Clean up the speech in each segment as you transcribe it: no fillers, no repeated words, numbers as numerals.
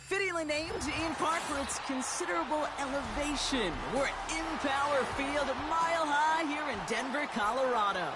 Fittingly named in part for its considerable elevation. We're at Empower Field, Mile High here in Denver, Colorado.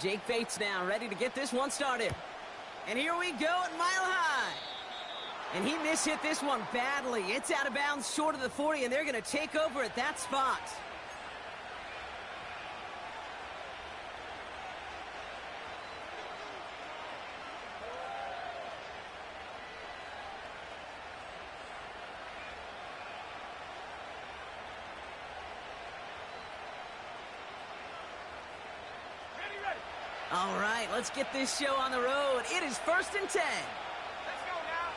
Jake Bates now ready to get this one started. And here we go at Mile High. And he mishit this one badly. It's out of bounds short of the 40, and they're going to take over at that spot. All right, let's get this show on the road. It is 1st and 10. Let's go now.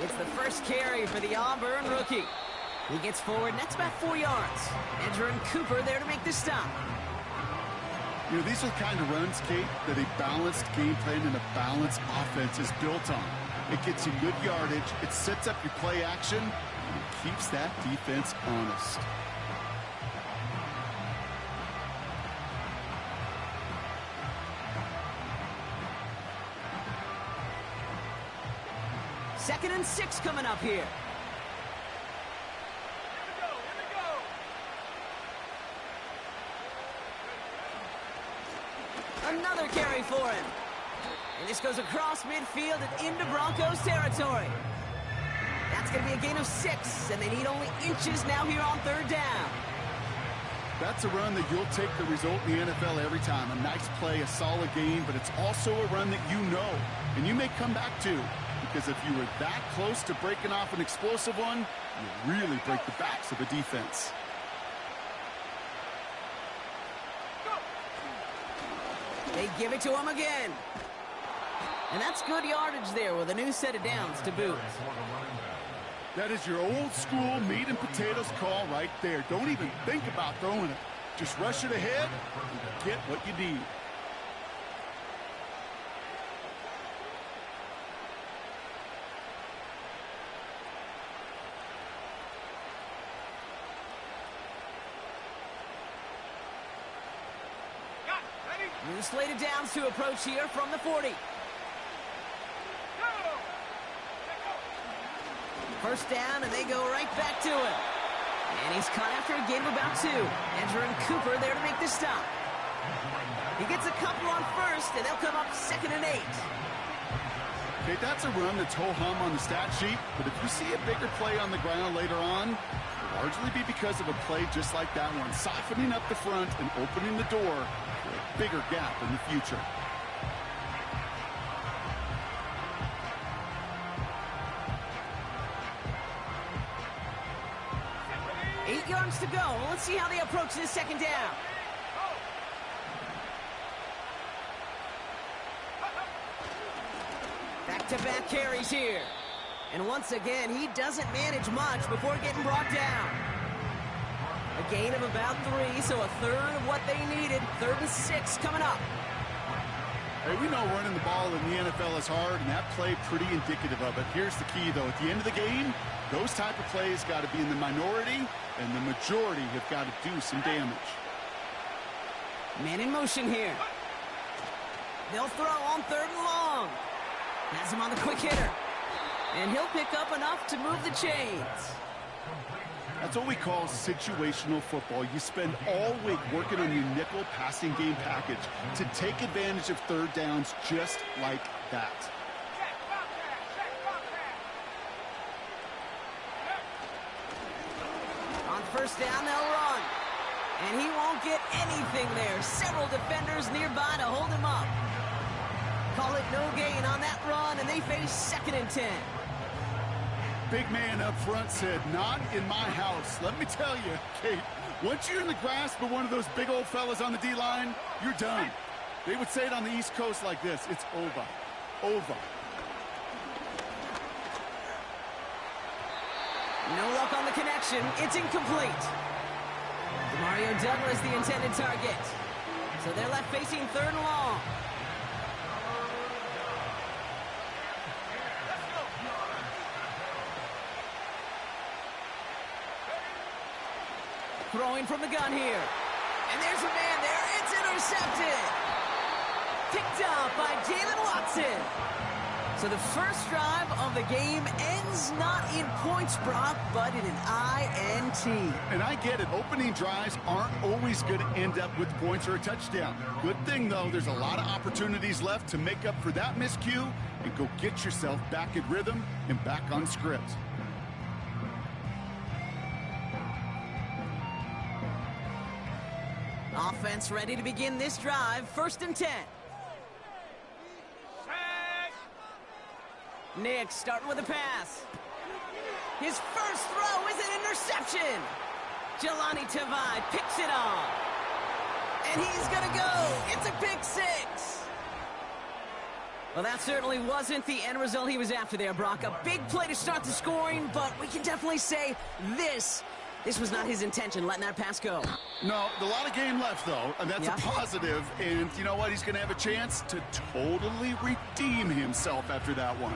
It's the first carry for the Auburn rookie. He gets forward, that's about 4 yards. Edgerrin Cooper there to make the stop. You know, these are the kind of runs, Kate, that a balanced game plan and a balanced offense is built on. It gets you good yardage, it sets up your play action, and it keeps that defense honest. Second and 6 coming up here. Another carry for him. And this goes across midfield and into Broncos territory. That's going to be a gain of 6, and they need only inches now here on 3rd down. That's a run that you'll take the result in the NFL every time. A nice play, a solid game, but it's also a run that you know, and you may come back to. Because if you were that close to breaking off an explosive one, you really break the backs of the defense. They give it to him again. And that's good yardage there with a new set of downs to boot. That is your old school meat and potatoes call right there. Don't even think about throwing it. Just rush it ahead and get what you need. New slated downs to approach here from the 40. First down, and they go right back to him. And he's caught after a gain of about 2. Edgerrin Cooper there to make the stop. He gets a couple on first, and they'll come up 2nd and 8. Okay, that's a run that's ho-hum on the stat sheet, but if you see a bigger play on the ground later on, it'll largely be because of a play just like that one, softening up the front and opening the door for a bigger gap in the future. Eight yards to go. Let's see how they approach this 2nd down. Back-to-back carries here. And once again, he doesn't manage much before getting brought down. A gain of about 3, so a third of what they needed. 3rd and 6 coming up. Hey, we know running the ball in the NFL is hard, and that play pretty indicative of it. Here's the key, though. At the end of the game, those type of plays got to be in the minority, and the majority have got to do some damage. Man in motion here. They'll throw on 3rd and long. Has him on the quick hitter. And he'll pick up enough to move the chains. That's what we call situational football. You spend all week working on your nickel passing game package to take advantage of 3rd downs just like that. first down, they'll run. And he won't get anything there. Several defenders nearby to hold him up. Call it no gain on that run, and they face 2nd and 10. Big man up front said, not in my house. Let me tell you, Kate, once you're in the grasp of one of those big old fellas on the D-line, you're done. They would say it on the East Coast like this: it's over. Over. No luck on the connection. It's incomplete. Mario Douglas, the intended target. So they're left facing 3rd and long. Throwing from the gun here. And there's a man there. It's intercepted. Picked up by Jalen Watson. So the first drive of the game ends not in points, Brock, but in an INT. And I get it. Opening drives aren't always going to end up with points or a touchdown. Good thing, though, there's a lot of opportunities left to make up for that miscue and go get yourself back in rhythm and back on script. Offense ready to begin this drive. 1st and 10. Nick starting with a pass. His first throw is an interception. Jelani Tavai picks it off. And he's going to go. It's a pick 6. Well, that certainly wasn't the end result he was after there, Brock. A big play to start the scoring, but we can definitely say this was not his intention, letting that pass go. No, a lot of game left, though, and that's a positive. And you know what? He's going to have a chance to totally redeem himself after that one.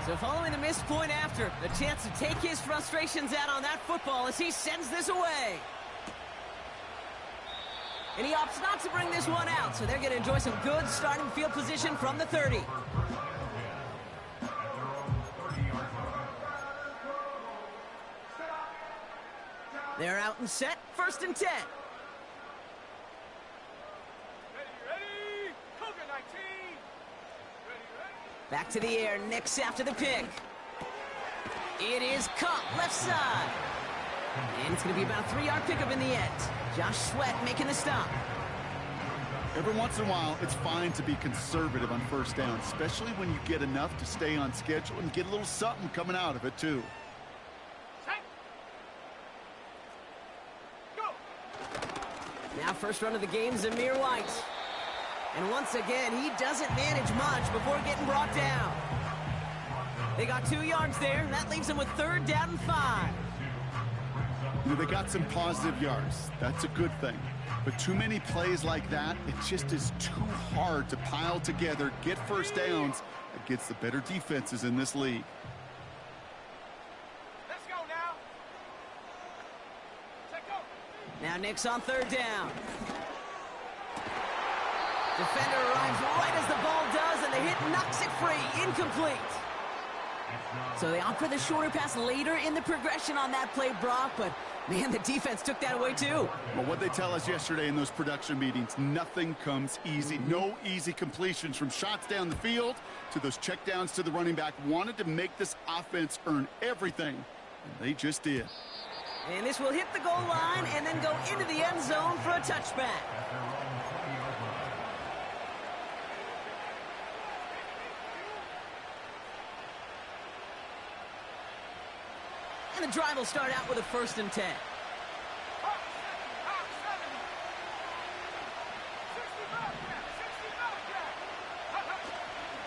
So following the missed point after, the chance to take his frustrations out on that football as he sends this away. And he opts not to bring this one out, so they're going to enjoy some good starting field position from the 30. They're out and set, 1st and 10. Ready, Cougar 19. Back to the air, Nix after the pick. It is caught left side. And it's going to be about a 3-yard pickup in the end. Josh Sweat making the stop. Every once in a while, it's fine to be conservative on 1st down, especially when you get enough to stay on schedule and get a little something coming out of it, too. Now first run of the game, Zamir White. And once again, he doesn't manage much before getting brought down. They got 2 yards there. That leaves them with 3rd down and 5. You know, they got some positive yards. That's a good thing. But too many plays like that, it just is too hard to pile together, get 1st downs against the better defenses in this league. Let's go now. Take go. Now Nick's on 3rd down. Defender arrives right as the ball does, and the hit knocks it free. Incomplete. So they opt for the shorter pass later in the progression on that play, Brock, but man, the defense took that away too. Well, what they tell us yesterday in those production meetings, nothing comes easy. No easy completions from shots down the field to those checkdowns to the running back. Wanted to make this offense earn everything, and they just did. And this will hit the goal line and then go into the end zone for a touchback. And the drive will start out with a 1st and 10.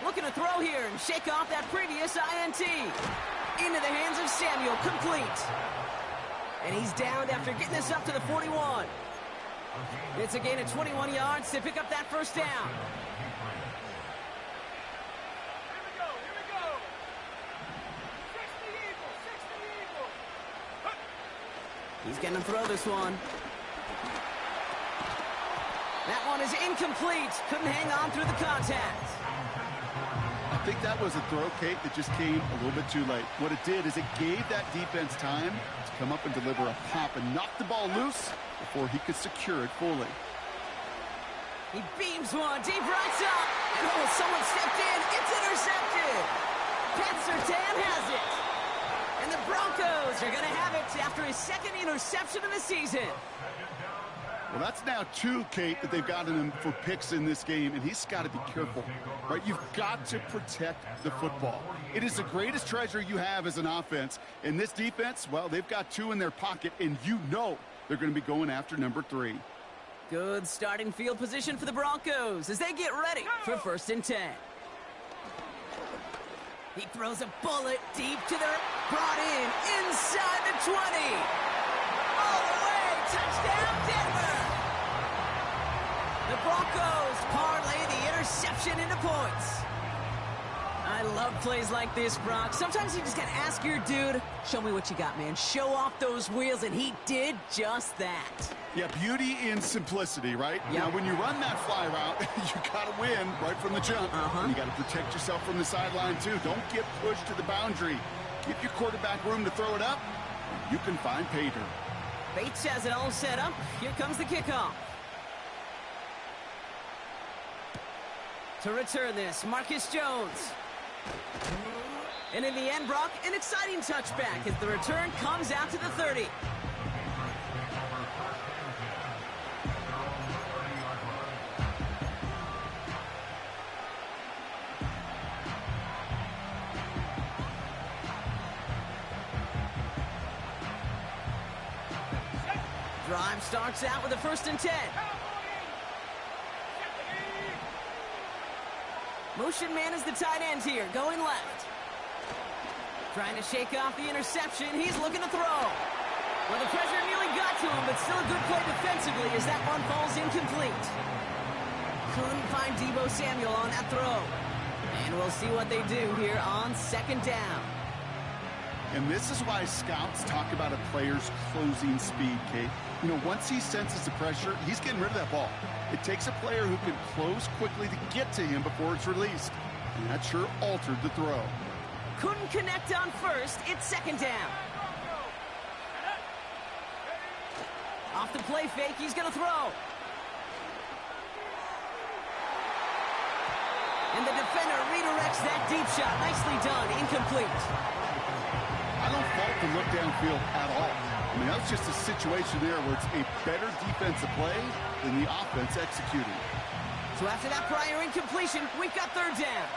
Looking to throw here and shake off that previous INT. Into the hands of Samuel, complete. And he's downed after getting this up to the 41. It's a gain of 21 yards to pick up that 1st down. He's going to throw this one. That one is incomplete. Couldn't hang on through the contact. I think that was a throw, Kate, that just came a little bit too late. What it did is it gave that defense time to come up and deliver a pop and knock the ball loose before he could secure it fully. He beams one deep right up. And oh, someone stepped in. It's intercepted. Pat Surtain has it. And the Broncos are going to have it after his second interception of the season. Well, that's now 2, Kate, that they've gotten him for picks in this game, and he's got to be careful, right? You've got to protect the football. It is the greatest treasure you have as an offense. In this defense, well, they've got 2 in their pocket, and you know they're going to be going after number 3. Good starting field position for the Broncos as they get ready for 1st and 10. He throws a bullet deep to their brought in inside the 20. All the way, touchdown Denver. The Broncos parlay the interception into points. I love plays like this, Brock. Sometimes you just gotta ask your dude, show me what you got, man. Show off those wheels, and he did just that. Yeah, beauty in simplicity, right? Yep. Now, when you run that fly route, you got to win right from the jump. You got to protect yourself from the sideline, too. Don't get pushed to the boundary. Give your quarterback room to throw it up. You can find pay dirt. Bates has it all set up. Here comes the kickoff. To return this, Marcus Jones. And in the end, Brock, an exciting touchback as the return comes out to the 30. Drive starts out with a 1st and 10. Motion man is the tight end here, going left. Trying to shake off the interception. He's looking to throw. Well, the pressure nearly got to him, but still a good play defensively as that one falls incomplete. Couldn't find Deebo Samuel on that throw. And we'll see what they do here on 2nd down. And this is why scouts talk about a player's closing speed, Kate. You know, once he senses the pressure, he's getting rid of that ball. It takes a player who can close quickly to get to him before it's released. And that sure altered the throw. Couldn't connect on 1st. It's 2nd down. Off the play fake, he's going to throw. And the defender redirects that deep shot. Nicely done. Incomplete. I don't fault the look downfield at all. I mean, that's just a situation there where it's a better defensive play than the offense executing. So after that prior incompletion, we've got 3rd down.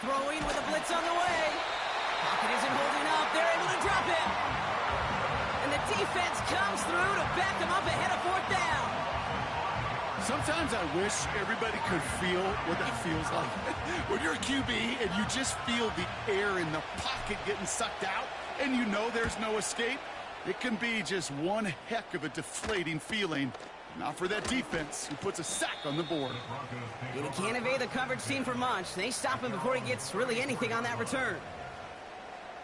Throwing with a blitz on the way. Pocket isn't holding up. They're able to drop it. And the defense comes through to back them up ahead of 4th down. Sometimes I wish everybody could feel what that feels like. When you're a QB and you just feel the air in the pocket getting sucked out and you know there's no escape, it can be just one heck of a deflating feeling. Not for that defense who puts a sack on the board. And he can't evade the coverage team for much. They stop him before he gets really anything on that return.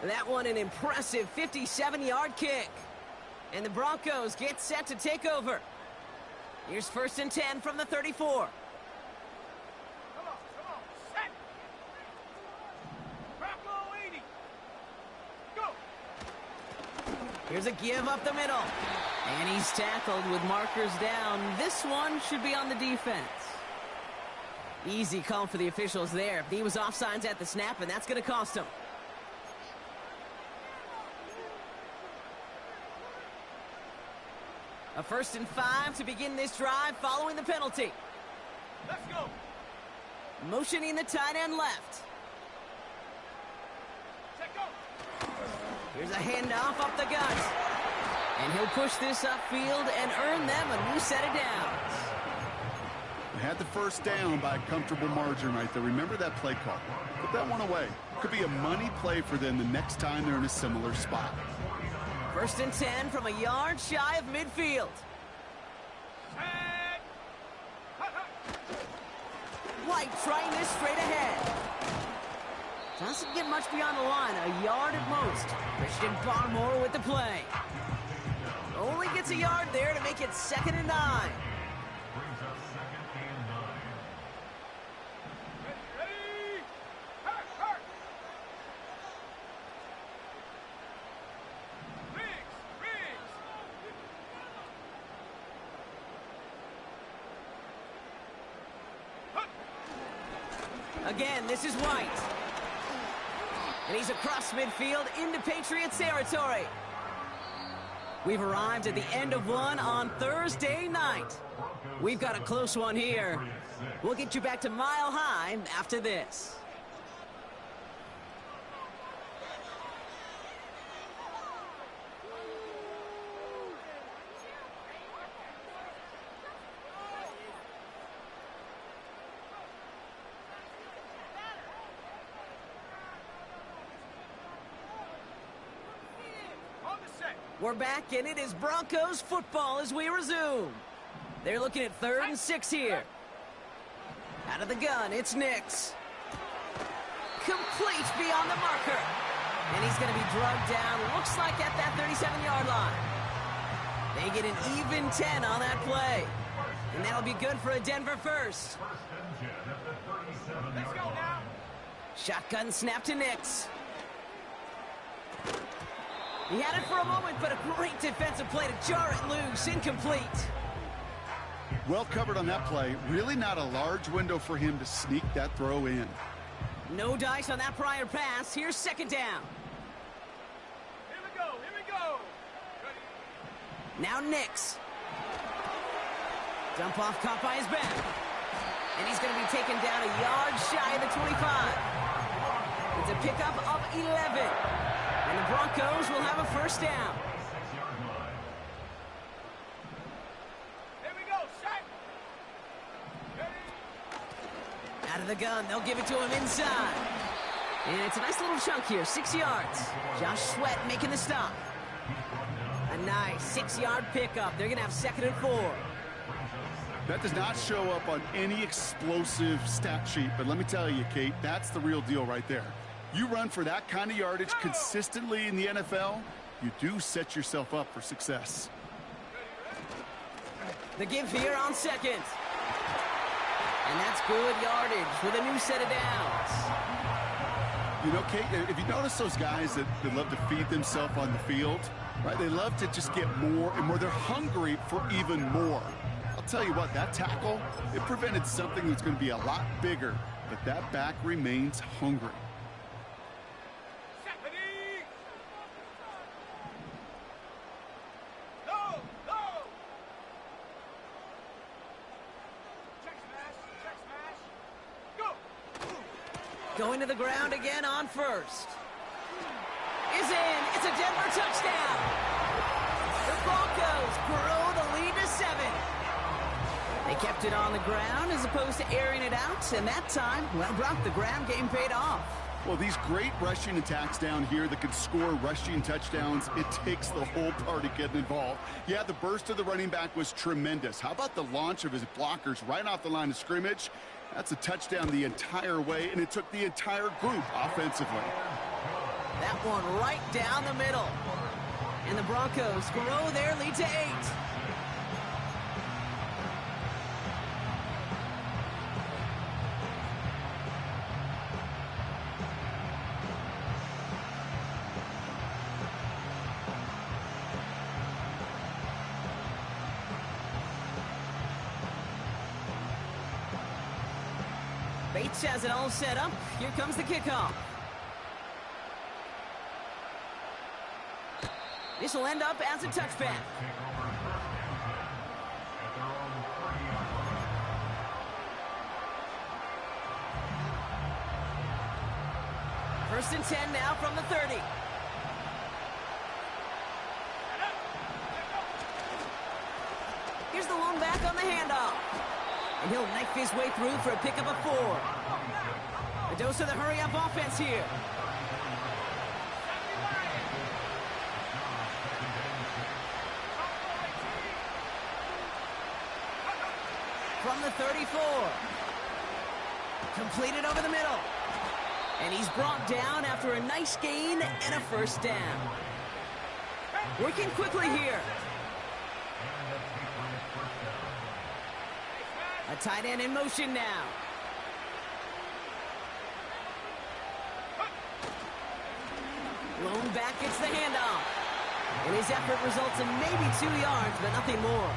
That one an impressive 57-yard kick. And the Broncos get set to take over. Here's 1st and 10 from the 34. Come on, set. Bronco 80. Go. Here's a give up the middle. And he's tackled with markers down. This one should be on the defense. Easy call for the officials there. He was offsides at the snap, and that's going to cost him. A 1st and 5 to begin this drive following the penalty. Let's go. Motioning the tight end left. Check go. Here's a handoff up the gut. And he'll push this upfield and earn them a new set of downs. They had the 1st down by a comfortable margin right there. Remember that play call. Put that one away. Could be a money play for them the next time they're in a similar spot. 1st and 10 from a yard shy of midfield. Set. White trying this straight ahead. Doesn't get much beyond the line, a yard at most. Christian Barmore with the play. Only gets a yard there to make it 2nd and 9. Ready? Hurt, hurt. Riggs. Again, this is White. And he's across midfield into Patriots territory. We've arrived at the end of one on Thursday night. We've got a close one here. We'll get you back to Mile High after this. On the set. We're back, and it is Broncos football as we resume. They're looking at 3rd and 6 here. Out of the gun, it's Nix. Complete beyond the marker. And he's going to be drugged down, looks like at that 37-yard line. They get an even 10 on that play. And that'll be good for a Denver first. Let's go now. Shotgun snap to Nix. He had it for a moment, but a great defensive play to jar it loose. Incomplete. Well covered on that play. Really not a large window for him to sneak that throw in. No dice on that prior pass. Here's 2nd down. Here we go. Ready? Now Nix. Dump off caught by his back. And he's going to be taken down a yard shy of the 25. It's a pickup of 11. And the Broncos will have a 1st down. Here we go. Set. Ready? Out of the gun, they'll give it to him inside. And it's a nice little chunk here, 6 yards. Josh Sweat making the stop. A nice 6-yard pickup. They're going to have 2nd and 4. That does not show up on any explosive stat sheet, but let me tell you, Kate, that's the real deal right there. You run for that kind of yardage consistently in the NFL, you do set yourself up for success. The give here on 2nd. And that's good yardage with a new set of downs. You know, Kate, if you notice those guys that love to feed themselves on the field, right? They love to just get more and more. They're hungry for even more. I'll tell you what, that tackle, it prevented something that's going to be a lot bigger, but that back remains hungry. Set. Ready? Go. Check smash. Go. Going to the ground again on 1st. Is in. It's a Denver touchdown. The Broncos grow the lead to 7. They kept it on the ground as opposed to airing it out, and that time, well, Brock, the ground game paid off. Well, these great rushing attacks down here that can score rushing touchdowns, it takes the whole party getting involved. Yeah, the burst of the running back was tremendous. How about the launch of his blockers right off the line of scrimmage? That's a touchdown the entire way, and it took the entire group offensively. That one right down the middle. And the Broncos grow their lead to 8. Bates has it all set up. Here comes the kickoff. This will end up as a touchback. First and 10 now from the 30. Here's the lone back on the handoff. And he'll knife his way through for a pickup of 4. A dose of the hurry-up offense here. From the 34. Completed over the middle. And he's brought down after a nice gain and a first down. Working quickly here. A tight end in motion now. Lone back gets the handoff. And his effort results in maybe 2 yards, but nothing more.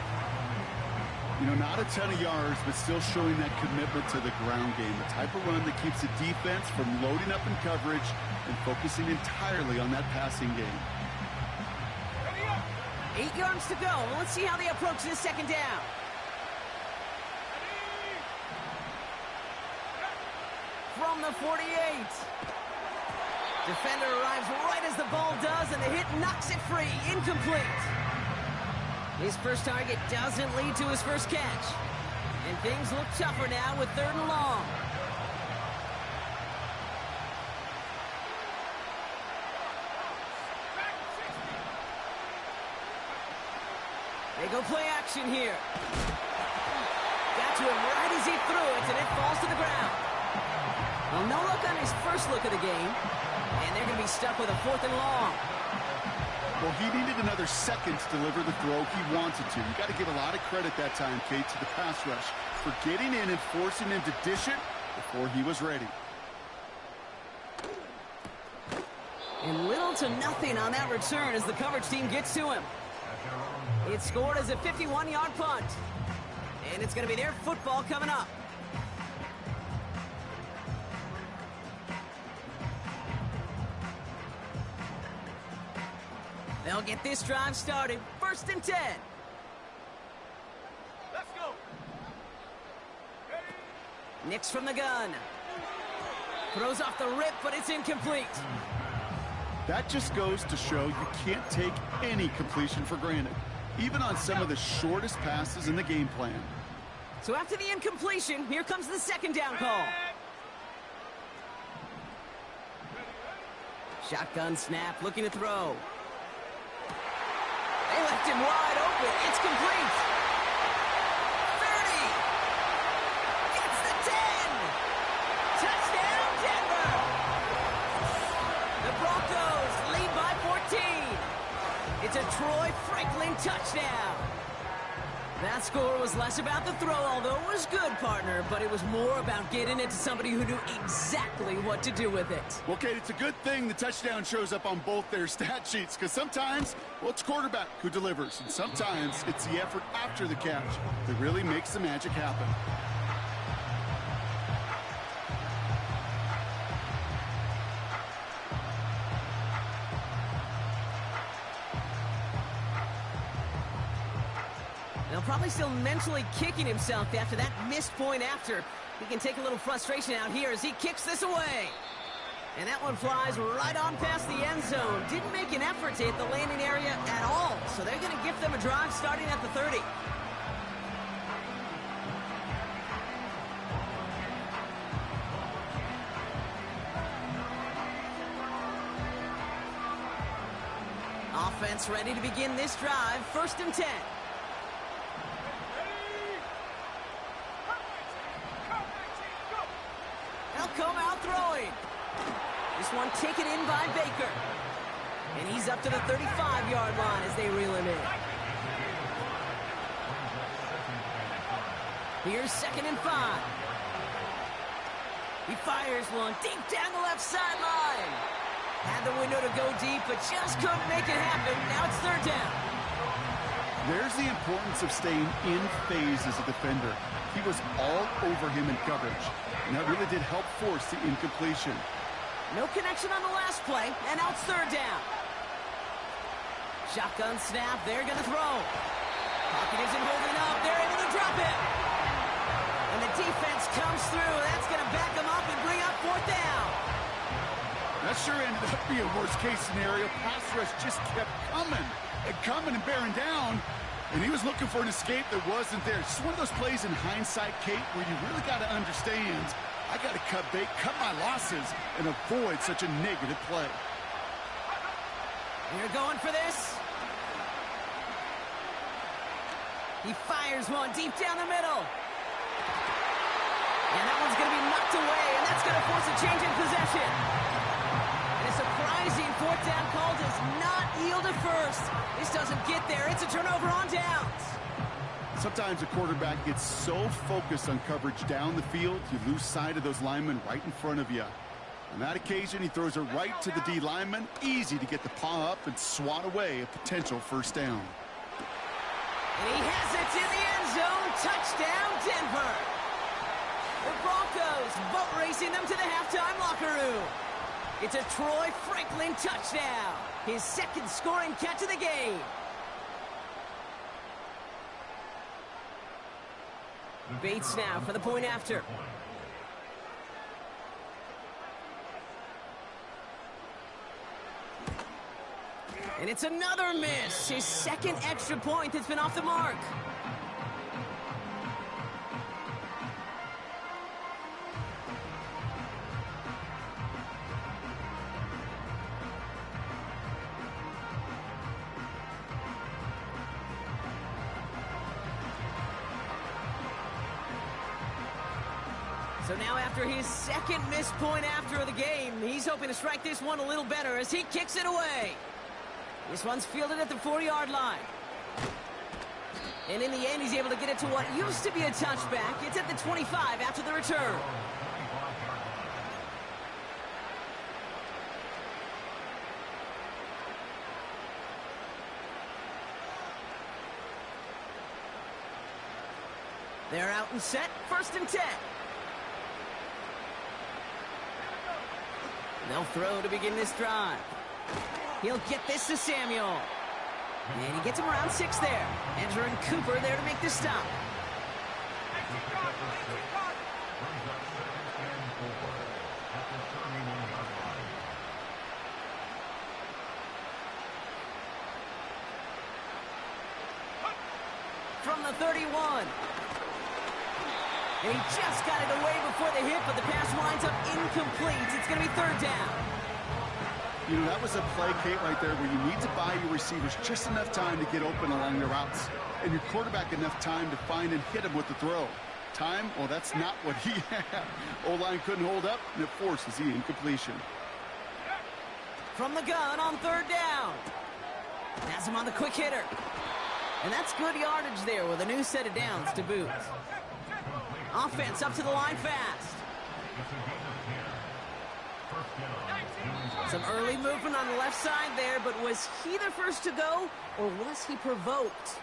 You know, not a ton of yards, but still showing that commitment to the ground game. The type of run that keeps the defense from loading up in coverage and focusing entirely on that passing game. 8 yards to go. Let's see how they approach this second down. From the 48. Defender arrives right as the ball does, and the hit knocks it free. Incomplete. His first target doesn't lead to his first catch. And things look tougher now with 3rd and long. They go play action here. Got to him right as he threw it, and it falls to the ground. Well, no look on his first look of the game. And they're going to be stuck with a 4th and long. Well, he needed another second to deliver the throw he wanted to. You got to give a lot of credit that time, Kate, to the pass rush for getting in and forcing him to dish it before he was ready. And little to nothing on that return as the coverage team gets to him. It's scored as a 51-yard punt. And it's going to be their football coming up. They'll get this drive started. 1st and 10. Let's go. Nix from the gun. Throws off the rip, but it's incomplete. That just goes to show you can't take any completion for granted, even on some of the shortest passes in the game plan. So after the incompletion, here comes the 2nd down call. Shotgun snap, looking to throw. They left him wide open. It's complete. 30. Gets the 10. Touchdown, Denver. The Broncos lead by 14. It's a Troy Franklin touchdown. That score was less about the throw, although it was good, partner, but it was more about getting it to somebody who knew exactly what to do with it. Well, Kate, it's a good thing the touchdown shows up on both their stat sheets, because sometimes, well, it's quarterback who delivers, and sometimes it's the effort after the catch that really makes the magic happen. Probably still mentally kicking himself after that missed point after. He can take a little frustration out here as he kicks this away. And that one flies right on past the end zone. Didn't make an effort to hit the landing area at all. So they're going to give them a drive starting at the 30. Offense ready to begin this drive. 1st and 10. Come out throwing. This one taken in by Baker. And he's up to the 35-yard line as they reel him in. Here's 2nd and 5. He fires one deep down the left sideline. Had the window to go deep, but just couldn't make it happen. Now it's 3rd down. There's the importance of staying in phase as a defender. He was all over him in coverage, and that really did help force the incompletion. No connection on the last play, and now it's 3rd down. Shotgun snap, they're going to throw. Pocket isn't holding up, they're able to drop it. And the defense comes through, that's going to back them up and bring up 4th down. That sure ended up being a worst-case scenario. Pass rush just kept coming and bearing down. And he was looking for an escape that wasn't there. It's one of those plays in hindsight, Kate, where you really got to understand, I got to cut bait, cut my losses, and avoid such a negative play. You're going for this. He fires one deep down the middle. And that one's going to be knocked away, and that's going to to force a change in possession. And a surprising fourth down call does not yield a first. This doesn't get there. It's a turnover on downs. Sometimes a quarterback gets so focused on coverage down the field, you lose sight of those linemen right in front of you. On that occasion, he throws it right to the D lineman. Easy to get the paw up and swat away a potential first down. And he has it in the end zone. Touchdown, Denver. The Broncos boat racing them to the halftime locker room. It's a Troy Franklin touchdown. His second scoring catch of the game. Bates now for the point after. And it's another miss. His second extra point that's been off the mark. So now after his second missed point after the game, he's hoping to strike this one a little better as he kicks it away. This one's fielded at the 40-yard line. And in the end, he's able to get it to what used to be a touchback. It's at the 25 after the return. They're out and set, 1st and 10. They'll throw to begin this drive. He'll get this to Samuel. And he gets him around 6 there. Andrew and Cooper there to make the stop. From the 31. And he just got it away before the hit, but the pass winds up incomplete. It's going to be 3rd down. You know, that was a play, Kate, right there, where you need to buy your receivers just enough time to get open along their routes, and your quarterback enough time to find and hit him with the throw. Time? Well, that's not what he had. O-line couldn't hold up, and it forces the incompletion. From the gun on 3rd down. Has him on the quick hitter. And that's good yardage there with a new set of downs to boot. Offense up to the line fast. Some early movement on the left side there, but was he the first to go, or was he provoked?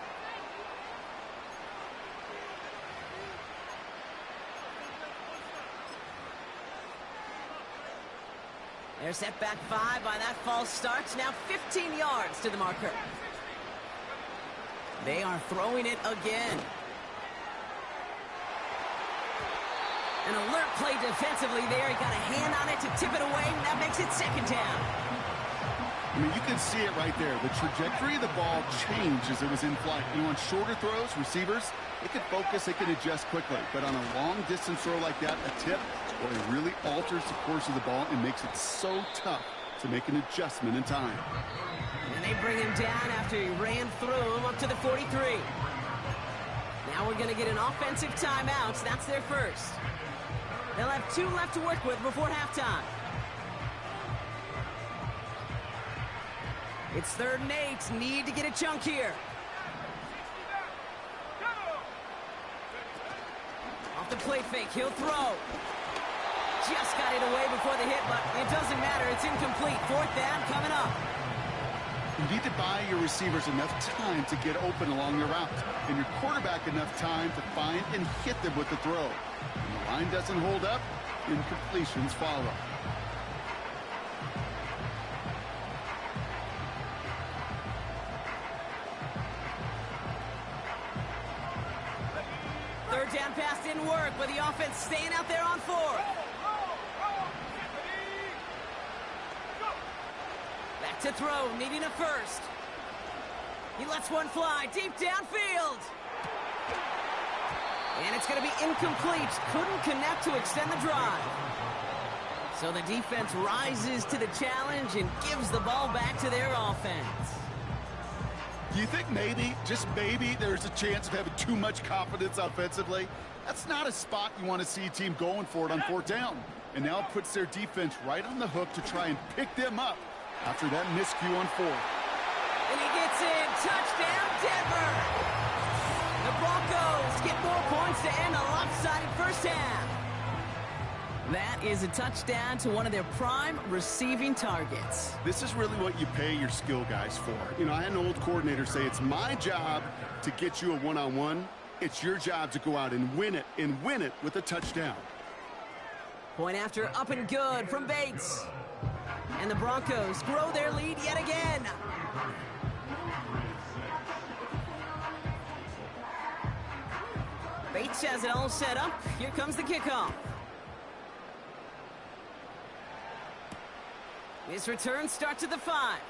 They're set back 5 by that false start. Now 15 yards to the marker. They are throwing it again. An alert play defensively there. He got a hand on it to tip it away, and that makes it 2nd down. I mean, you can see it right there. The trajectory of the ball changed as it was in flight. You know, on shorter throws, receivers, they can focus, they can adjust quickly. But on a long-distance throw like that, a tip, well, it really alters the course of the ball and makes it so tough to make an adjustment in time. And they bring him down after he ran through him up to the 43. Now we're going to get an offensive timeout. That's their first. They'll have 2 left to work with before halftime. It's 3rd and 8. Need to get a chunk here. Off the play fake. He'll throw. Just got it away before the hit, but it doesn't matter. It's incomplete. 4th down coming up. You need to buy your receivers enough time to get open along their route, and your quarterback enough time to find and hit them with the throw. When the line doesn't hold up, incompletions follow. Third down pass didn't work, but the offense staying out there on 4th. Back to throw, needing a first. He lets one fly deep downfield. And it's going to be incomplete. Couldn't connect to extend the drive. So the defense rises to the challenge and gives the ball back to their offense. Do you think maybe, just maybe, there's a chance of having too much confidence offensively? That's not a spot you want to see a team going for it on fourth down. And now it puts their defense right on the hook to try and pick them up after that miscue on fourth. And he gets in. Touchdown, Denver! The Broncos get more points to end a lopsided first half. That is a touchdown to one of their prime receiving targets. This is really what you pay your skill guys for. You know, I had an old coordinator say, it's my job to get you a one-on-one. It's your job to go out and win it with a touchdown. Point after up and good from Bates. And the Broncos grow their lead yet again. Bates has it all set up. Here comes the kickoff. This return starts at the 5.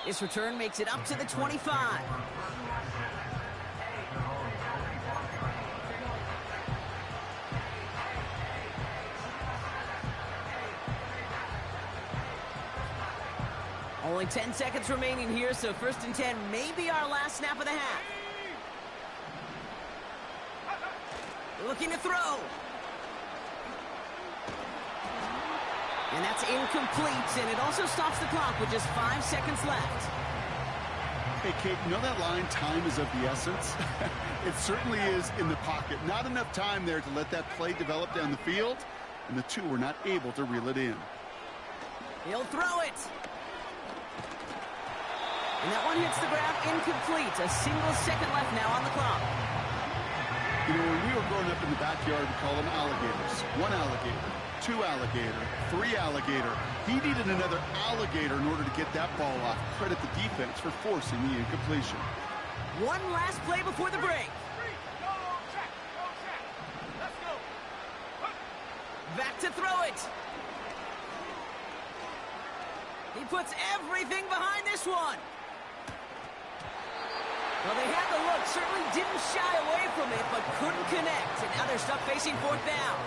This return makes it up to the 25. Only 10 seconds remaining here, so 1st and 10 may be our last snap of the half. Looking to throw. And that's incomplete, and it also stops the clock with just 5 seconds left. Hey, Kate, you know that line, time is of the essence? It certainly is in the pocket. Not enough time there to let that play develop down the field, and the two were not able to reel it in. He'll throw it. And that one hits the ground incomplete. A single second left now on the clock. You know, when we were growing up in the backyard, we call them alligators. 1 alligator, 2 alligator, 3 alligator. He needed another alligator in order to get that ball off. Credit the defense for forcing the incompletion. One last play before the break. Go, check. Let's go. Back to throw it. He puts everything behind this one. Well, they had the look, certainly didn't shy away from it, but couldn't connect. And now they're stuck facing 4th down.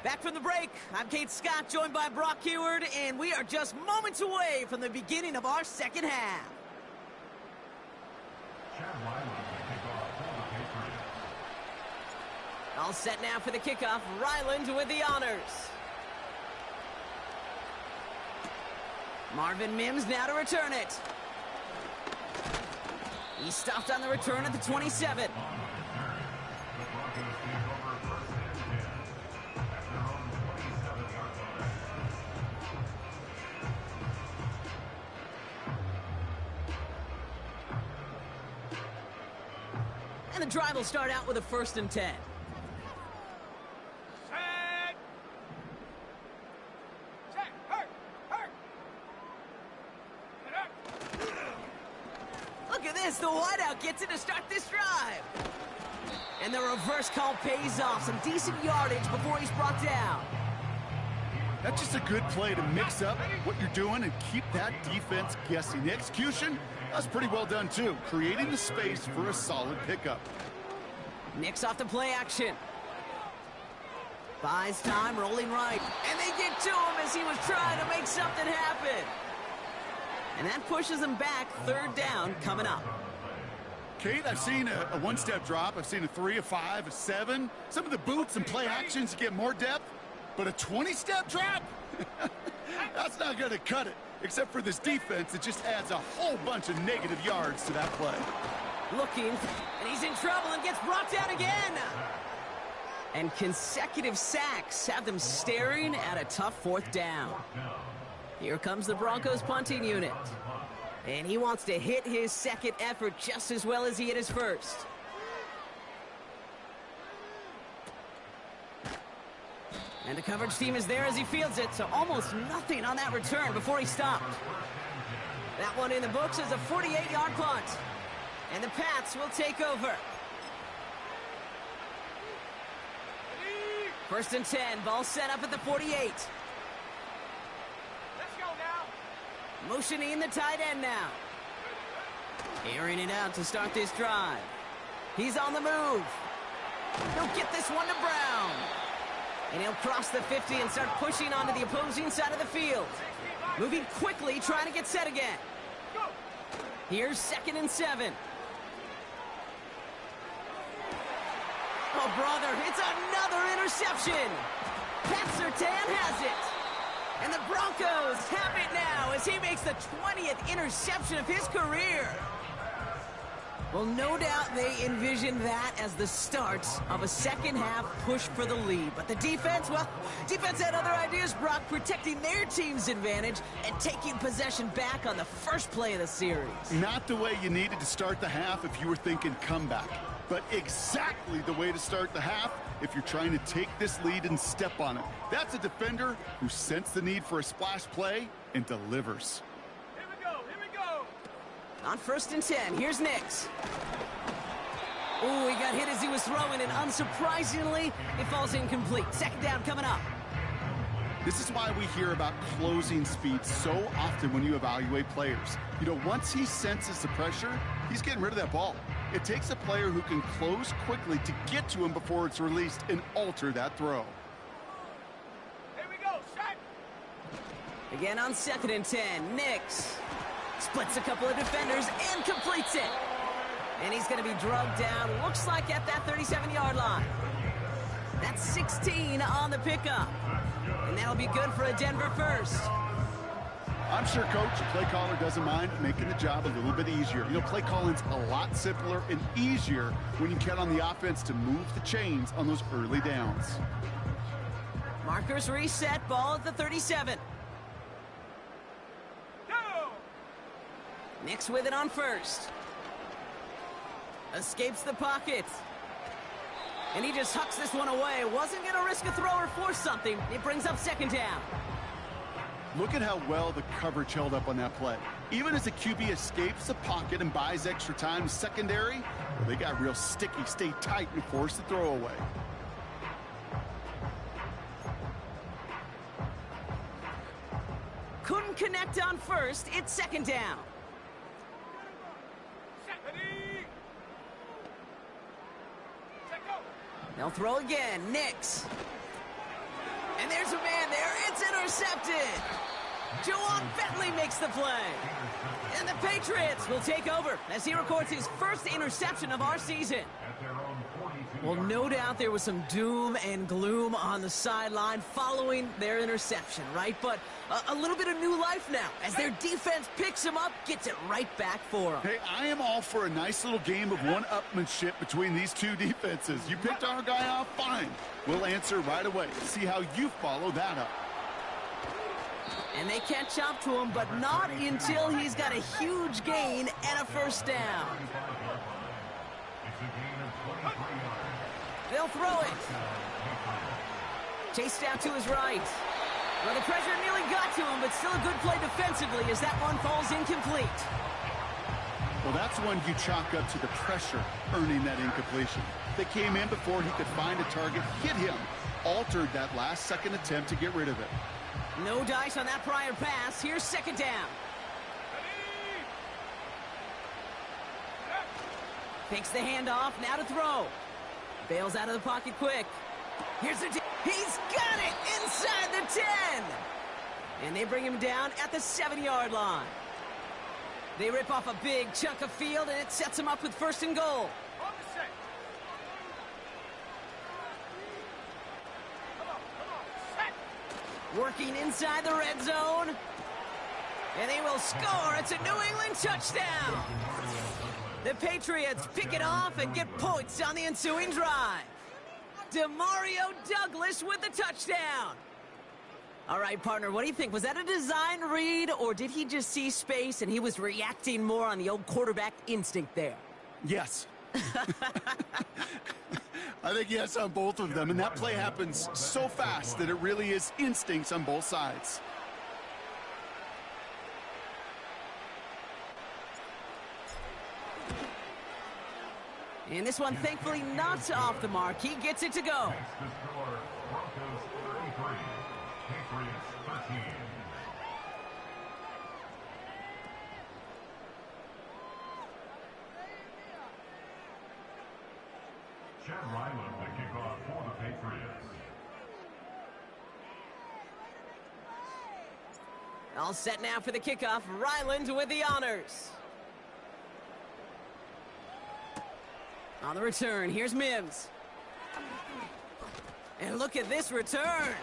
Back from the break, I'm Kate Scott, joined by Brock Heward, and we are just moments away from the beginning of our second half. All set now for the kickoff. Ryland with the honors. Marvin Mims now to return it. He stopped on the return at the 27. And the drive will start out with a 1st and 10. Look at this, the wideout gets it to start this drive. And the reverse call pays off. Some decent yardage before he's brought down. That's just a good play to mix up what you're doing and keep that defense guessing. The execution, that's pretty well done too, creating the space for a solid pickup. Nicks off the play action. Buys time, rolling right. And they get to him as he was trying to make something happen. And that pushes him back. 3rd down coming up. Kate, I've seen a 1-step drop. I've seen a 3, a 5, a 7. Some of the boots and play actions get more depth. But a 20-step drop? That's not going to cut it. Except for this defense, it just adds a whole bunch of negative yards to that play. Looking, and he's in trouble and gets brought down again. And consecutive sacks have them staring at a tough 4th down. Here comes the Broncos punting unit. And he wants to hit his second effort just as well as he hit his first. And the coverage team is there as he fields it, so almost nothing on that return before he stopped. That one in the books is a 48-yard punt. And the Pats will take over. 1st and 10, ball set up at the 48. Let's go now. Motioning the tight end now. Airing it out to start this drive. He's on the move. He'll get this one to Brown. And he'll cross the 50 and start pushing onto the opposing side of the field. Moving quickly, trying to get set again. Here's 2nd and 7. Oh, brother, it's another interception. Pat Surtain has it. And the Broncos have it now as he makes the 20th interception of his career. Well, no doubt they envisioned that as the start of a second-half push for the lead. But the defense, well, defense had other ideas, Brock, protecting their team's advantage and taking possession back on the first play of the series. Not the way you needed to start the half if you were thinking comeback, but exactly the way to start the half if you're trying to take this lead and step on it. That's a defender who sensed the need for a splash play and delivers. Here we go, here we go. On 1st and 10, here's Nix. Ooh, he got hit as he was throwing, and unsurprisingly, it falls incomplete. 2nd down coming up. This is why we hear about closing speed so often when you evaluate players. You know, once he senses the pressure, he's getting rid of that ball. It takes a player who can close quickly to get to him before it's released and alter that throw. Here we go, set. Again on 2nd and 10, Nix splits a couple of defenders and completes it. And he's going to be drugged down, looks like at that 37-yard line. That's 16 on the pickup. And that'll be good for a Denver first. I'm sure Coach, play caller, doesn't mind making the job a little bit easier. You know, play calling's a lot simpler and easier when you count on the offense to move the chains on those early downs. Markers reset, ball at the 37. Go. Nix with it on 1st. Escapes the pocket. And he just hucks this one away. Wasn't going to risk a throw or force something. It brings up 2nd down. Look at how well the coverage held up on that play. Even as the QB escapes the pocket and buys extra time secondary, well, they got real sticky, stay tight, and force the throw away. Couldn't connect on 1st. It's 2nd down. Set. Ready. Set, go. They'll throw again. Nix. And there's a man there. It's intercepted. Juwan Bentley makes the play. And the Patriots will take over as he records his first interception of our season. Well, no doubt there was some doom and gloom on the sideline following their interception, right? But a little bit of new life now as their defense picks him up, gets it right back for them. Hey, I am all for a nice little game of one-upmanship between these two defenses. You picked our guy off, fine. We'll answer right away. See how you follow that up. And they catch up to him, but not until he's got a huge gain and a 1st down. They'll throw it. Chased out to his right. Well, the pressure nearly got to him, but still a good play defensively as that one falls incomplete. Well, that's one you chalk up to the pressure earning that incompletion. They came in before he could find a target, hit him, altered that last-second attempt to get rid of it. No dice on that prior pass. Here's 2nd down. Takes the handoff, now to throw. Bails out of the pocket quick. He's got it inside the 10. And they bring him down at the 7-yard line. They rip off a big chunk of field, and it sets him up with 1st and goal. On the set. Come on, set. Working inside the red zone. And they will score. It's a New England touchdown. The Patriots pick it off and get points on the ensuing drive. Demario Douglas with the touchdown. All right, partner, what do you think? Was that a design read, or did he just see space and he was reacting more on the old quarterback instinct there? Yes. I think yes on both of them, and that play happens so fast that it really is instincts on both sides. And this one, thankfully, not off the mark. He gets it to go. All set now for the kickoff. Ryland with the honors. On the return, here's Mims. And look at this return.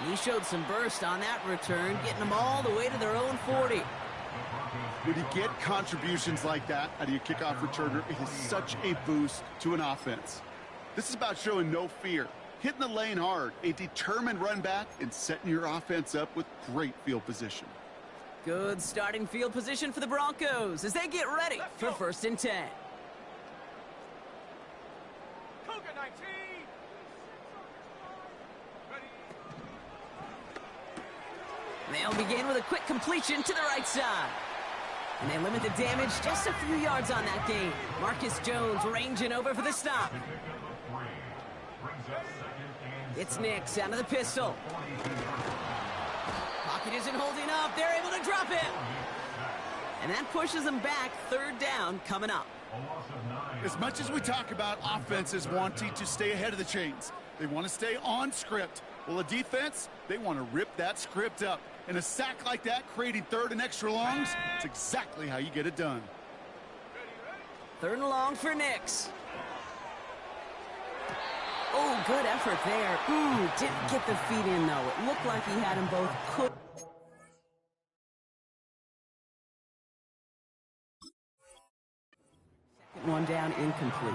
And he showed some burst on that return, getting them all the way to their own 40. When you get contributions like that out of your kickoff returner, it is such a boost to an offense. This is about showing no fear, hitting the lane hard, a determined run back, and setting your offense up with great field position. Good starting field position for the Broncos as they get ready for 1st and 10. Cougar 19. Ready. They'll begin with a quick completion to the right side. And they limit the damage just a few yards on that gain. Marcus Jones ranging over for the stop. It's Nix out of the pistol. Pocket isn't holding up. They're able to drop it. And that pushes them back. 3rd down coming up. As much as we talk about offenses wanting to stay ahead of the chains, they want to stay on script. Well, a defense, they want to rip that script up. And a sack like that, creating 3rd and extra longs, it's exactly how you get it done. 3rd and long for Nix. Oh, good effort there. Didn't get the feet in, though. It looked like he had them both cooked. Second one down, incomplete.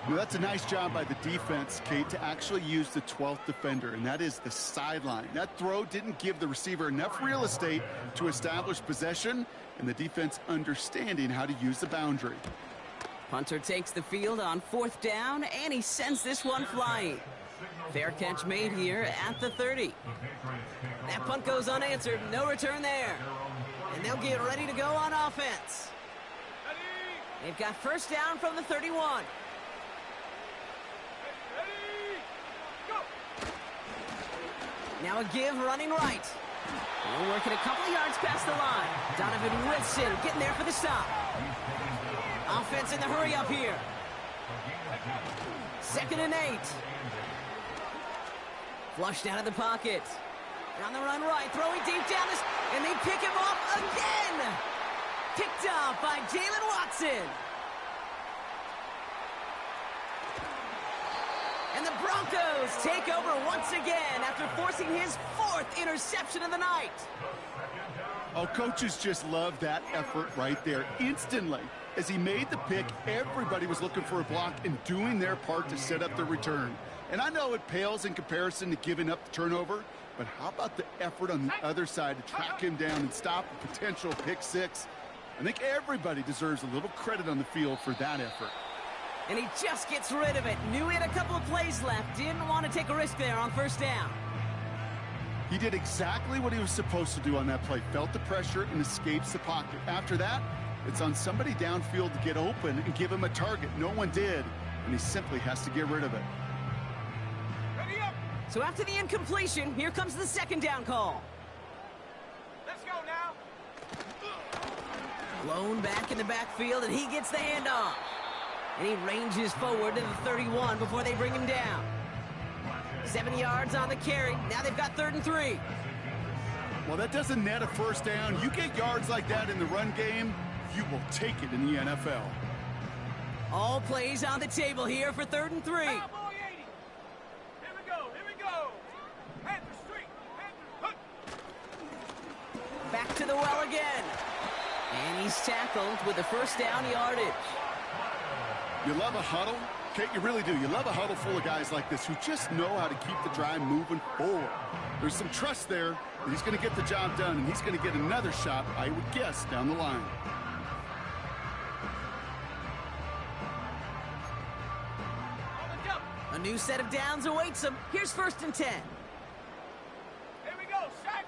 Now, that's a nice job by the defense, Kate, to actually use the 12th defender, and that is the sideline. That throw didn't give the receiver enough real estate to establish possession, and the defense understanding how to use the boundary. Punter takes the field on 4th down, and he sends this one flying. Fair catch made here at the 30. That punt goes unanswered. No return there. And they'll get ready to go on offense. They've got 1st down from the 31. Now a give running right. They're working a couple of yards past the line. Donovan Wilson getting there for the stop. Offense in the hurry up here. 2nd and 8. Flushed out of the pocket. On the run right, throwing deep down this, and they pick him up again. Picked up by Jalen Watson. And the Broncos take over once again after forcing his 4th interception of the night. Oh, coaches just love that effort right there. Instantly, as he made the pick, everybody was looking for a block and doing their part to set up the return. And I know it pales in comparison to giving up the turnover, but how about the effort on the other side to track him down and stop a potential pick 6? I think everybody deserves a little credit on the field for that effort. And he just gets rid of it. Knew he had a couple of plays left. Didn't want to take a risk there on 1st down. He did exactly what he was supposed to do on that play. Felt the pressure and escapes the pocket. After that, it's on somebody downfield to get open and give him a target. No one did, and he simply has to get rid of it. Ready up. So after the incompletion, here comes the 2nd down call. Let's go now. Blown back in the backfield, and he gets the handoff. And he ranges forward to the 31 before they bring him down. 7 yards on the carry. Now they've got 3rd and 3. Well, that doesn't net a 1st down. You get yards like that in the run game, you will take it in the NFL. All plays on the table here for 3rd and 3. Cowboy 80. Here we go. Here we go. Panther Street. Panther Hook. Back to the well again. And he's tackled with the 1st down yardage. You love a huddle? Kate, you really do. You love a huddle full of guys like this who just know how to keep the drive moving forward. There's some trust there that he's going to get the job done, and he's going to get another shot, I would guess, down the line. A new set of downs awaits him. Here's 1st and 10. Here we go. Sack.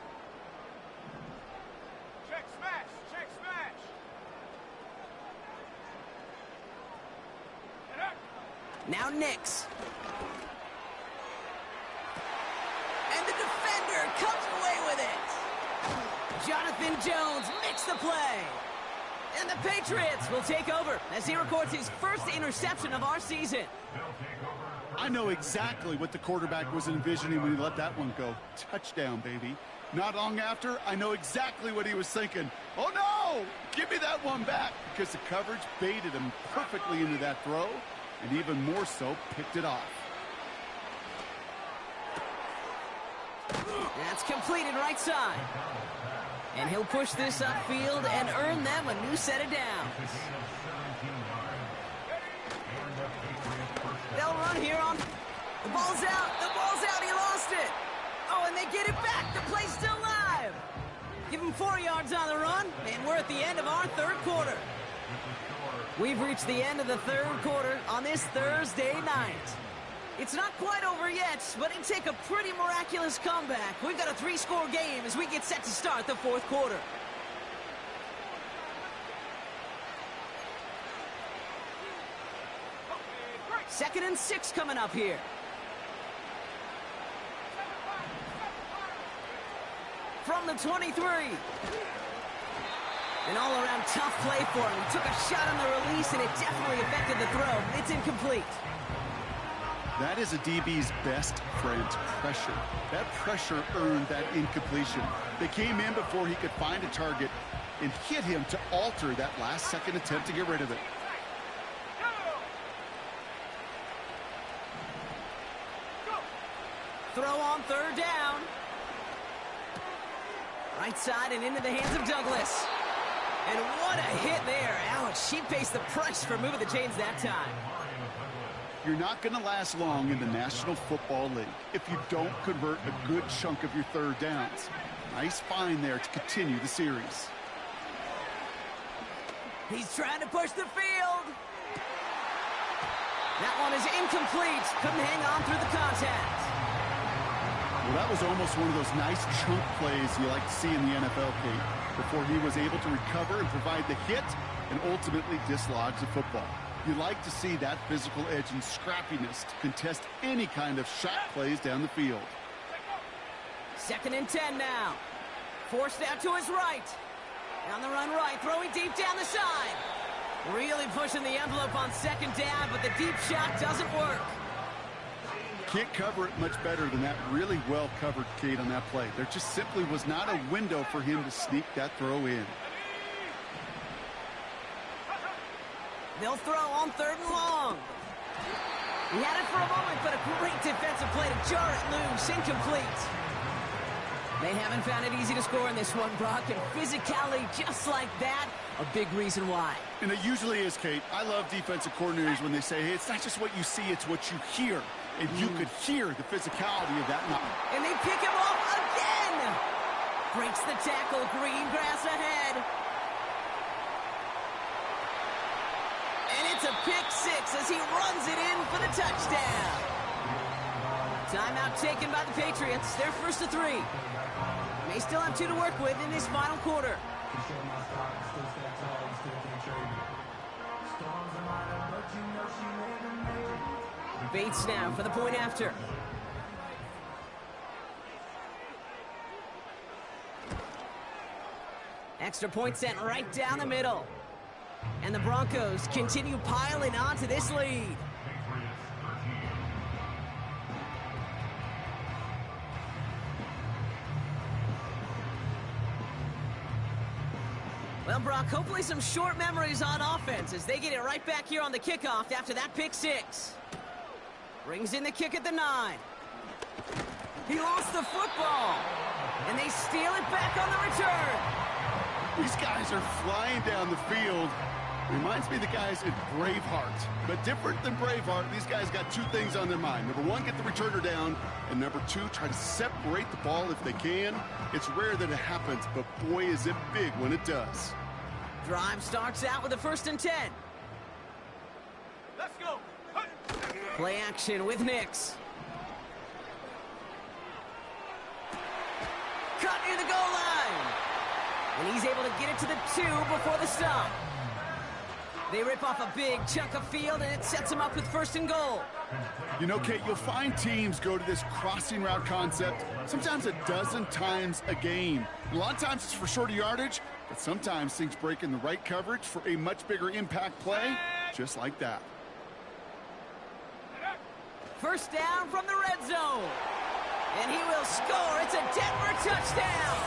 Check smash. Check smash. Now Nix. And the defender comes away with it. Jonathan Jones makes the play. And the Patriots will take over as he records his first interception of our season. I know exactly what the quarterback was envisioning when he let that one go. Touchdown, baby. Not long after, I know exactly what he was thinking. Oh, no! Give me that one back, because the coverage baited him perfectly into that throw, and even more so, picked it off. That's completed right side. And he'll push this upfield and earn them a new set of downs. They'll run here on... The ball's out! The ball's out! He lost it! Oh, and they get it back! The play's still live! Give him 4 yards on the run, and we're at the end of our third quarter. We've reached the end of the third quarter on this Thursday night. It's not quite over yet, but it'd take a pretty miraculous comeback. We've got a 3-score game as we get set to start the fourth quarter. Second and 6 coming up here. From the 23. An all-around tough play for him. He took a shot on the release, and it definitely affected the throw. It's incomplete. That is a DB's best friend, pressure. That pressure earned that incompletion. They came in before he could find a target and hit him to alter that last-second attempt to get rid of it. Throw on third down. Right side and into the hands of Douglas. And what a hit there. Alex, she faced the price for moving the chains that time. You're not going to last long in the National Football League if you don't convert a good chunk of your third downs. Nice find there to continue the series. He's trying to push the field. That one is incomplete. Couldn't hang on through the contact. Well, that was almost one of those nice chunk plays you like to see in the NFL, Kate, before he was able to recover and provide the hit and ultimately dislodge the football. You like to see that physical edge and scrappiness to contest any kind of shot plays down the field. Second and 10 now. Forced out to his right. On the run right, throwing deep down the side. Really pushing the envelope on second down, but the deep shot doesn't work. Can't cover it much better than that really well-covered Kate on that play. There just simply was not a window for him to sneak that throw in. They'll throw on third and long. He had it for a moment, but a great defensive play to jar it loose. Incomplete. They haven't found it easy to score in this one, Brock, and physicality just like that, a big reason why. And it usually is, Kate. I love defensive coordinators when they say, hey, it's not just what you see, it's what you hear. And you could hear the physicality of that knock. And they pick him off again! Breaks the tackle, green grass ahead. And it's a pick six as he runs it in for the touchdown. Timeout taken by the Patriots. They're first to 3. May still have 2 to work with in this final quarter. Bates now for the point after. Extra point sent right down the middle. And the Broncos continue piling onto this lead. Well, Brock, hopefully some short memories on offense as they get it right back here on the kickoff after that pick 6. Brings in the kick at the 9. He lost the football. And they steal it back on the return. These guys are flying down the field. Reminds me of the guys in Braveheart. But different than Braveheart, these guys got 2 things on their mind. Number 1, get the returner down. And number 2, try to separate the ball if they can. It's rare that it happens, but boy, is it big when it does. Drive starts out with a 1st and 10. Let's go. Play action with Nix. Cut near the goal line. And he's able to get it to the 2 before the stop. They rip off a big chunk of field, and it sets them up with 1st and goal. You know, Kate, you'll find teams go to this crossing route concept sometimes a dozen times a game. A lot of times it's for shorter yardage, But sometimes things break in the right coverage for a much bigger impact play, just like that. First down from the red zone. And he will score. It's a Denver touchdown.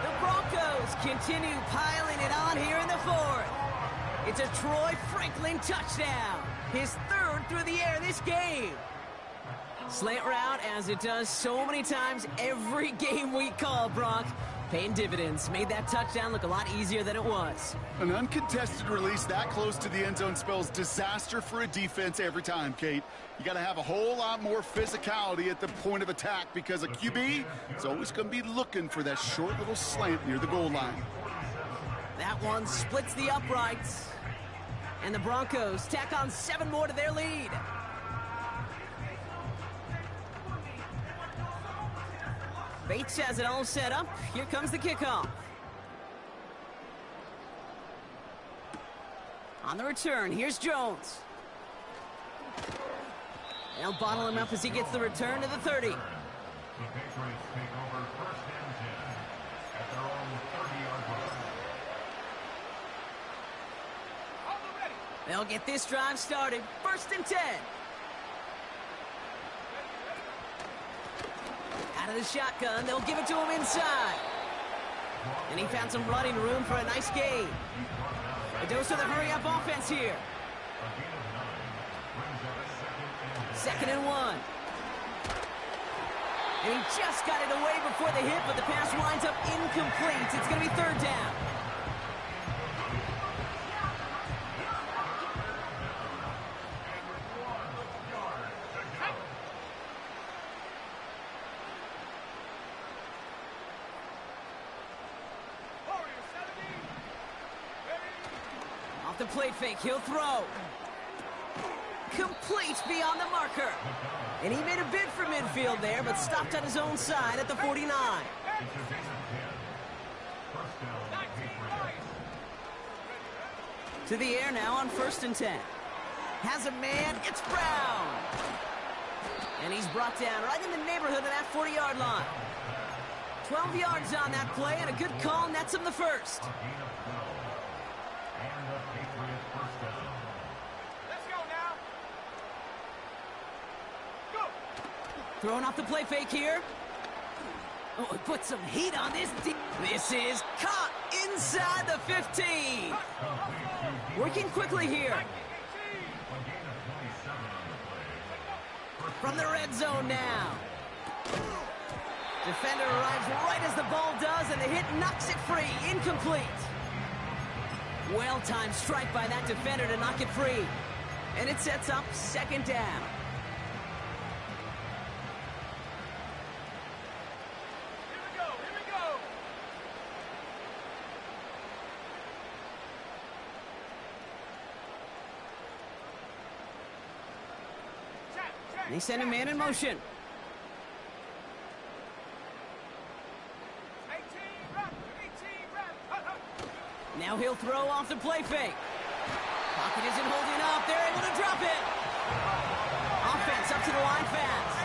The Broncos continue piling it on here in the fourth. It's a Troy Franklin touchdown. His third through the air this game. Slant route, as it does so many times every game we call, Brock. Paying dividends. Made that touchdown look a lot easier than it was. An uncontested release that close to the end zone spells disaster for a defense every time, Kate. You got to have a whole lot more physicality at the point of attack because a QB is always going to be looking for that short little slant near the goal line. That one splits the uprights. And the Broncos tack on 7 more to their lead. Bates has it all set up. Here comes the kickoff. On the return, here's Jones. They'll bottle him up as he gets the return to the 30. The Patriots take over first and 10 at their own 30-yard line. They'll get this drive started. First and 10. Out of the shotgun, they'll give it to him inside. And he found some running room for a nice gain. A dose of the hurry-up offense here. Second and 1. And he just got it away before the hit, but the pass winds up incomplete. It's going to be third down. Off the play fake, he'll throw. Complete beyond the marker. And he made a bid for midfield there, but stopped on his own side at the 49. To the air now on first and 10. Has a man, it's Brown. And he's brought down right in the neighborhood of that 40-yard line. 12 yards on that play, and a good call nets him the first. Throwing off the play fake here. Oh, he put some heat on this. This is caught inside the 15. Working quickly here. From the red zone now. Defender arrives right as the ball does, and the hit knocks it free. Incomplete. Well-timed strike by that defender to knock it free. And it sets up second down. They send a man in motion. Now he'll throw off the play fake. Pocket isn't holding up. They're able to drop it. Offense up to the line fast.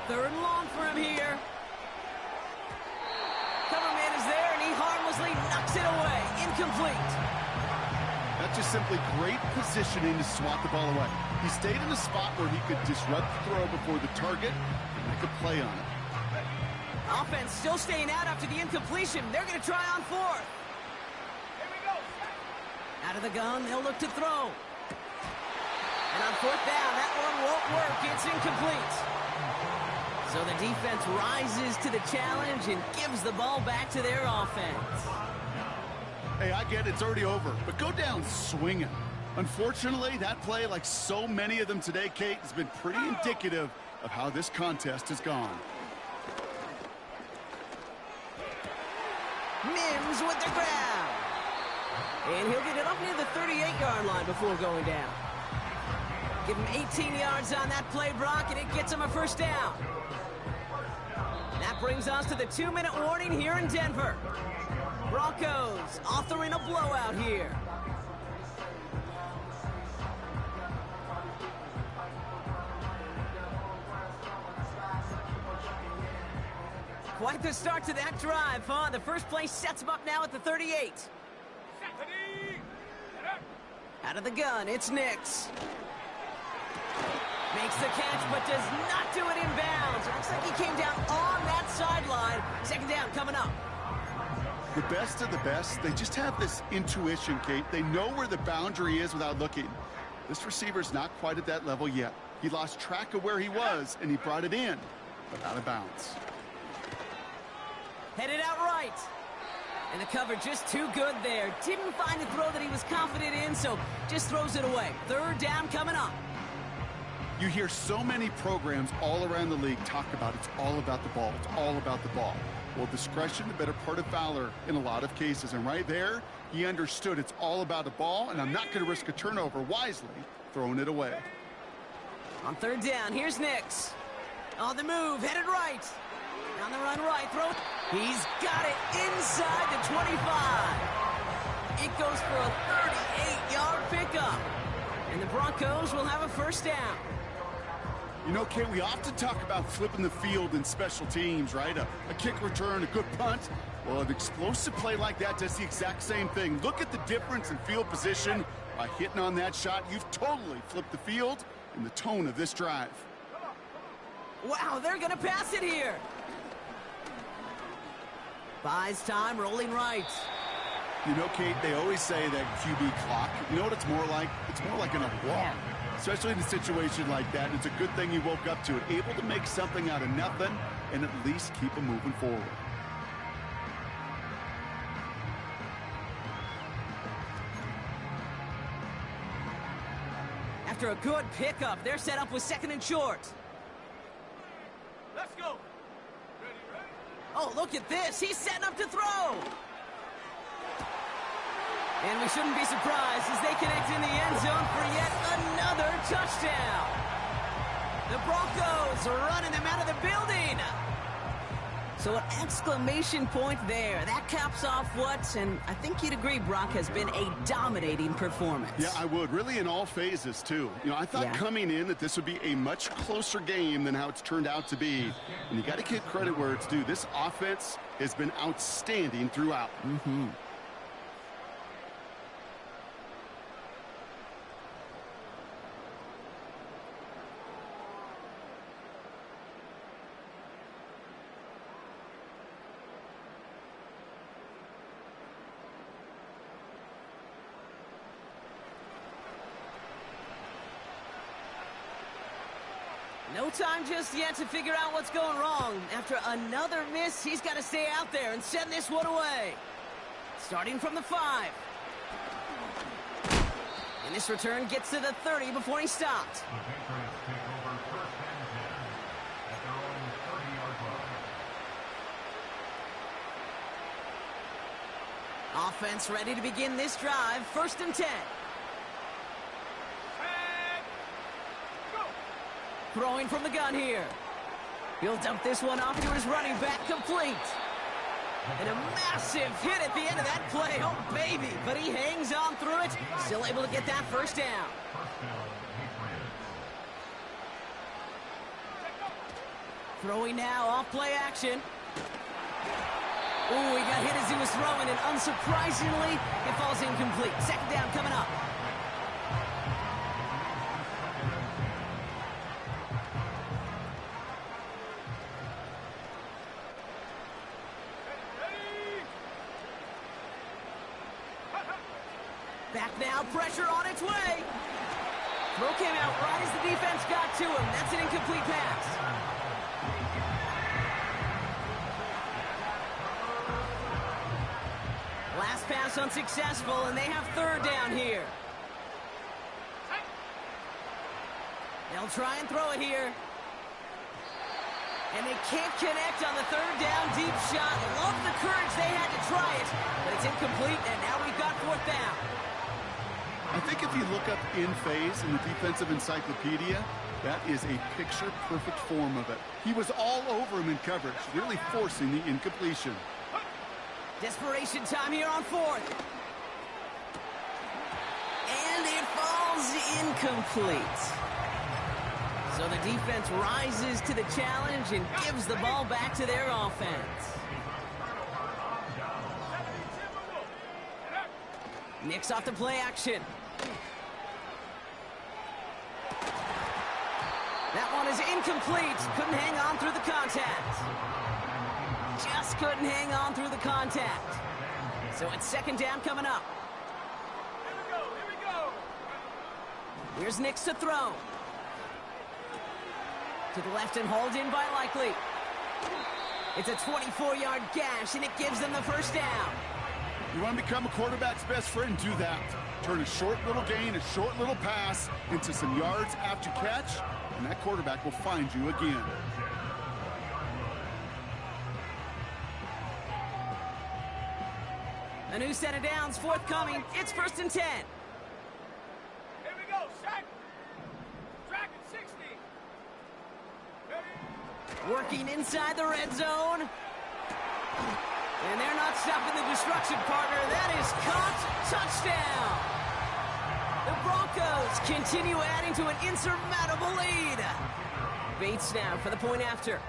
Third and long for him here. Cover man is there, and he harmlessly knocks it away. Incomplete. That's just simply great positioning to swat the ball away. He stayed in a spot where he could disrupt the throw before the target and make a play on it. Offense still staying out after the incompletion. They're going to try on fourth. Here we go. Out of the gun, they'll look to throw. And on fourth down, that one won't work. It's incomplete. So the defense rises to the challenge and gives the ball back to their offense. Hey, I get it's already over, but go down swinging. Unfortunately, that play, like so many of them today, Kate, has been pretty indicative of how this contest has gone. Mims with the grab. And he'll get it up near the 38-yard line before going down. Give him 18 yards on that play, Brock, and it gets him a first down. That brings us to the 2-minute warning here in Denver. Broncos authoring a blowout here. Quite the start to that drive, huh? The first play sets him up now at the 38. Out of the gun, it's Nix. Makes the catch, but does not do it in bounds. Looks like he came down on that sideline. Second down coming up. The best of the best, they just have this intuition, Kate. They know where the boundary is without looking. This receiver's not quite at that level yet. He lost track of where he was, and he brought it in, but out of bounds. Headed out right. And the cover just too good there. Didn't find the throw that he was confident in, so just throws it away. Third down coming up. You hear so many programs all around the league talk about it's all about the ball. It's all about the ball. Well, discretion, the better part of valor in a lot of cases. And right there, he understood it's all about the ball, and I'm not going to risk a turnover, wisely throwing it away. On third down, here's Nix. On the move, headed right. On the run right, throw. He's got it inside the 25. It goes for a 38-yard pickup. And the Broncos will have a first down. You know, Kate, we often talk about flipping the field in special teams, right? A kick return, a good punt. Well, an explosive play like that does the exact same thing. Look at the difference in field position. By hitting on that shot, you've totally flipped the field and the tone of this drive. Wow, they're going to pass it here. Buys time, rolling right. You know, Kate, they always say that QB clock. You know what it's more like? It's more like an alarm. Especially in a situation like that, it's a good thing you woke up to it. Able to make something out of nothing and at least keep them moving forward. After a good pickup, they're set up with second and short. Let's go. Ready, ready? Oh, look at this. He's setting up to throw. And we shouldn't be surprised as they connect in the end zone for yet another touchdown. The Broncos are running them out of the building. So an exclamation point there. That caps off what, and I think you'd agree, Brock, has been a dominating performance. Yeah, I would. Really in all phases, too. You know, I thought coming in that this would be a much closer game than how it's turned out to be. And you got to give credit where it's due. This offense has been outstanding throughout. Mm-hmm. No time just yet to figure out what's going wrong. After another miss, he's got to stay out there and send this one away. Starting from the 5. And this return gets to the 30 before he stopped. The Patriots take over first and 10 at their own 30-yard line. Offense ready to begin this drive. First and 10. Throwing from the gun here. He'll dump this one off to his running back, complete. And a massive hit at the end of that play. Oh, baby. But he hangs on through it. Still able to get that first down. Throwing now, off play action. Ooh, he got hit as he was throwing, and unsurprisingly, it falls incomplete. Second down coming up. Back now, pressure on its way. Throw came out right as the defense got to him. That's an incomplete pass. Last pass unsuccessful, and they have third down here. They'll try and throw it here. And they can't connect on the third down deep shot. Love the courage they had to try it, but it's incomplete, and now we've got fourth down. I think if you look up in phase in the defensive encyclopedia, that is a picture-perfect form of it. He was all over him in coverage, really forcing the incompletion. Desperation time here on fourth. And it falls incomplete. So the defense rises to the challenge and gives the ball back to their offense. Nicks off the play action. That one is incomplete. Couldn't hang on through the contact. Just couldn't hang on through the contact. So it's second down coming up. Here we go. Here's Nicks to throw. To the left and hauled in by Likely. It's a 24-yard gash, and it gives them the first down. You want to become a quarterback's best friend? Do that. Turn a short little gain, a short little pass into some yards after catch, and that quarterback will find you again. A new set of downs forthcoming. It's 1st and 10. Here we go, Shaq. Track at 60. Ready? Working inside the red zone. And they're not stopping the destruction, partner. That is caught. Touchdown. The Broncos continue adding to an insurmountable lead. Bates now for the point after.